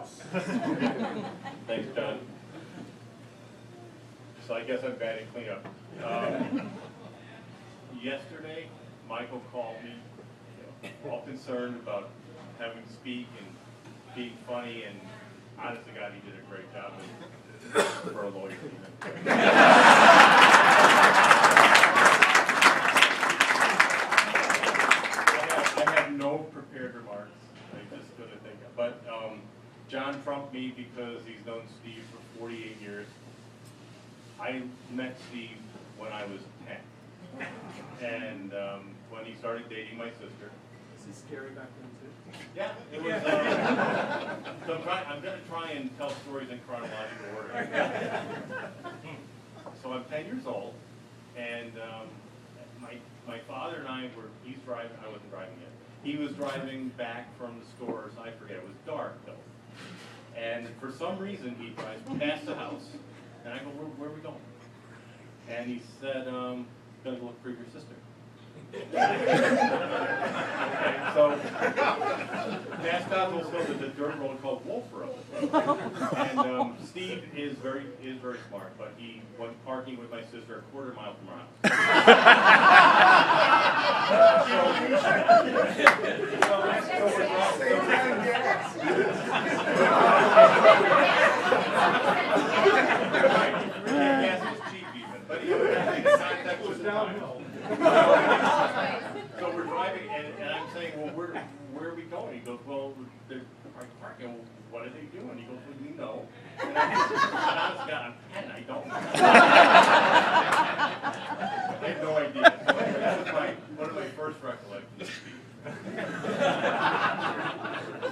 house. Thanks, John. So I guess I'm bad at cleanup. Yesterday, Michael called me, all concerned about having to speak and being funny, and honest to God, he did a great job for a lawyer. I have no prepared remarks. I just couldn't think of. But John trumped me because he's known Steve for 48 years. I met Steve when I was 10. And when he started dating my sister. Is he scary back then too? Yeah, it was. So I'm going to try and tell stories in chronological order. So I'm 10 years old, and my father and I were, he's driving, I wasn't driving yet. He was driving back from the stores, I forget, it was dark though. And for some reason, he drives past the house, and I go, where are we going? And he said, gonna look for your sister. Okay, so mascot also there's a dirt road called Wolf Road, and Steve is very smart, but he went parking with my sister a quarter mile from our Gas was cheap even, but he was downhill. So we're driving, and I'm saying, well, where are we going? He goes, well, they're parking. Well, what are they doing? He goes, well, you know. And honest to God, I'm 10, I don't know. I have no idea. So that was one of my first recollections of Steve.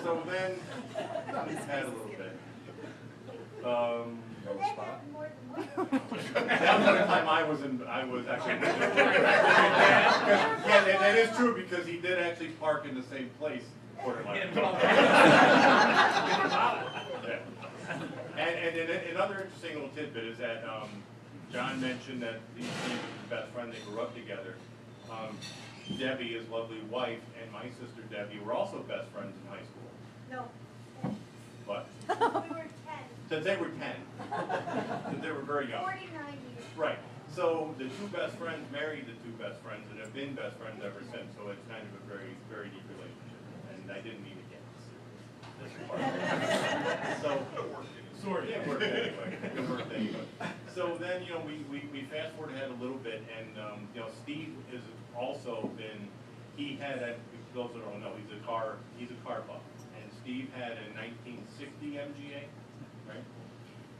So then, we had a little bit. That was the time I was actually. Yeah, that is true because he did actually park in the same place. Quarter mile. Yeah. And another interesting little tidbit is that John mentioned that he's his best friend. They grew up together. Debbie, his lovely wife, and my sister Debbie were also best friends in high school. No. What? We were 10. Since they were 10. Since they were very young. 49 years. Right. So the two best friends married the two best friends and have been best friends ever since. So it's kind of a very, very deep relationship. And I didn't mean to get this part. So sort of. Yeah, it worked anyway. It worked anyway. So then, we fast forward ahead a little bit, and Steve has also been. He had those that don't know, he's a car buff, and Steve had a 1960 MGA, right?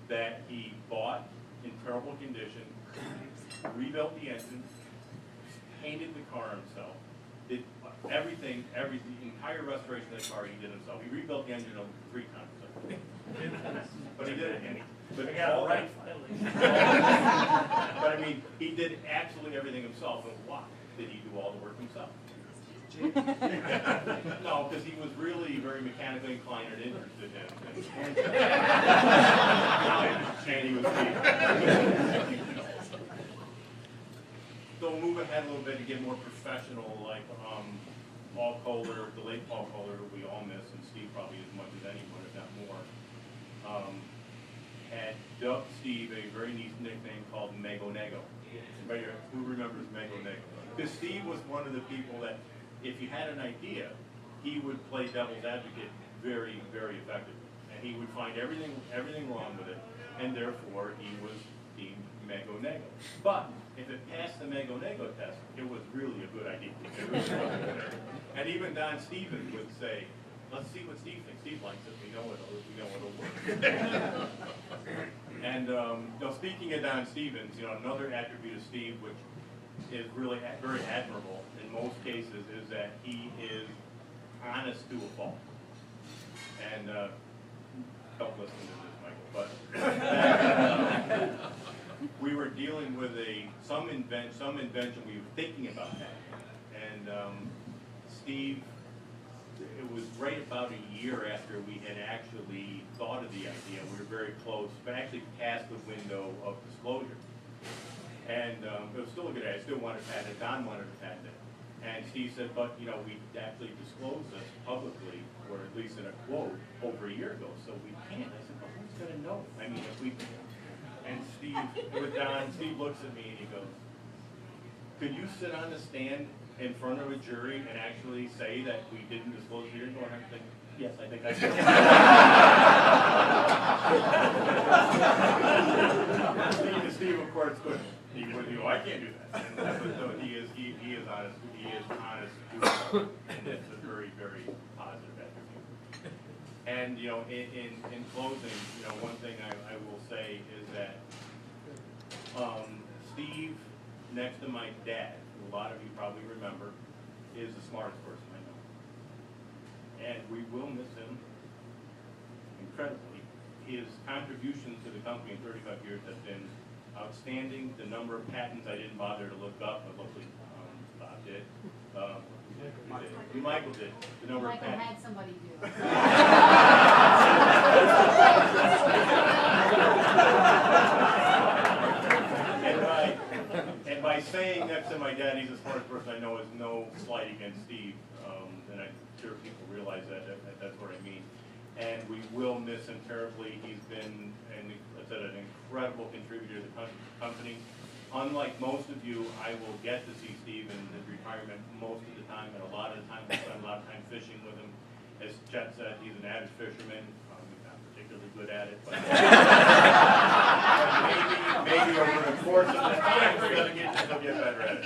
That he bought in terrible condition, rebuilt the engine, painted the car himself, did everything, the entire restoration of the car he did himself. He rebuilt the engine over 3 times. But he did it again. But I got it right finally. But I mean, he did absolutely everything himself. And why did he do all the work himself? No, because he was really very mechanically inclined and interested in it. And he was So we'll move ahead a little bit to get more professional, like Paul Kohler, the late Paul Kohler, who we all miss, and Steve probably as much as anyone, if not more, had dubbed Steve a very neat nickname called Mego Nego. Who remembers Mego Nego? Because Steve was one of the people that, if you had an idea, he would play devil's advocate very, very effectively. And he would find everything wrong with it, and therefore he was deemed Mego Nego. But if it passed the Mego Nego test, it was really a good idea. And even Don Stevens would say, let's see what Steve thinks. Steve likes it. We know it'll work. And speaking of Don Stevens, another attribute of Steve, which is really very admirable in most cases, is that he is honest to a fault. And don't listen to this, Michael, but we were dealing with some invention. We were thinking about that, and Steve. It was right about a year after we had actually thought of the idea. We were very close, but actually past the window of disclosure. And it was still a good idea. I still wanted to patent it. Don wanted to patent it. And Steve said, but, you know, we actually disclosed this publicly, or at least in a quote, over a year ago, so we can't. I said, but who's gonna know? I mean, if we, and Steve, with Don, Steve looks at me and he goes, could you sit on the stand in front of a jury and actually say that we didn't disclose a year ago? And I'm thinking, yes, I think I can. Steve, of course, could. He would, you know, I can't do that. But no, he is honest. He is honest, and it's a very, very positive attribute. And you know, in closing, you know, one thing I will say is that Steve, next to my dad, who a lot of you probably remember, is the smartest person I know. And we will miss him incredibly. His contributions to the company in 35 years have been outstanding. The number of patents I didn't bother to look up, but luckily Bob did. Michael did. The number of patents. Had somebody do. And by saying next to my dad, he's the smartest person I know, is no slight against Steve. And I'm sure people realize that's what I mean. And we will miss him terribly. He's been an incredible contributor to the company. Unlike most of you, I will get to see Steve in his retirement most of the time, and a lot of the time we'll spend a lot of time fishing with him. As Chet said, he's an avid fisherman. He's not particularly good at it, but maybe over the course of the time, he'll get better at it.